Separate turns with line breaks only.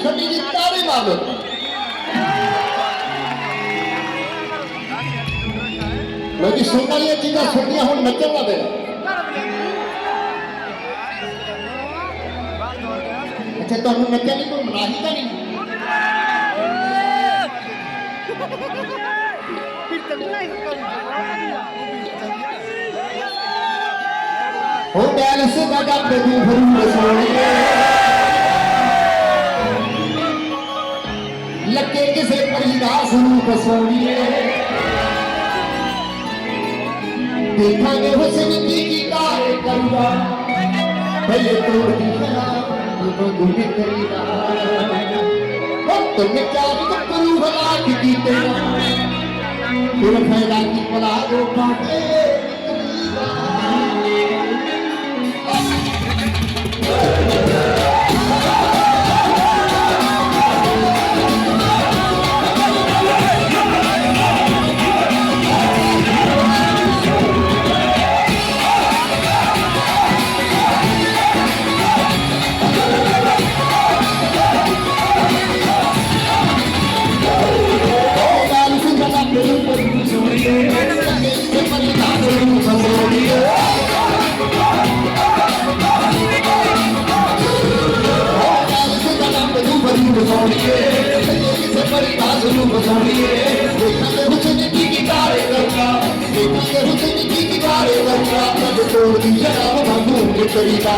छड़ी की ताड़ी मार लो लो जी सुनना ये चीज़ां सुनिया हुन नचन दा वेला अच्छा तुहानू नचन दी कोई मनाही तां नहीं हो बैल से बजा पे तू भरू सोनिए लगे किसे परिदास रूप सोनिए देखांगे हुस्न की कार करूंगा भले तोड़ दी खराब तो गुने करीदा तुमने क्या तो करू भला की तेरा फिर फायदा की पला दो पाटे तरीका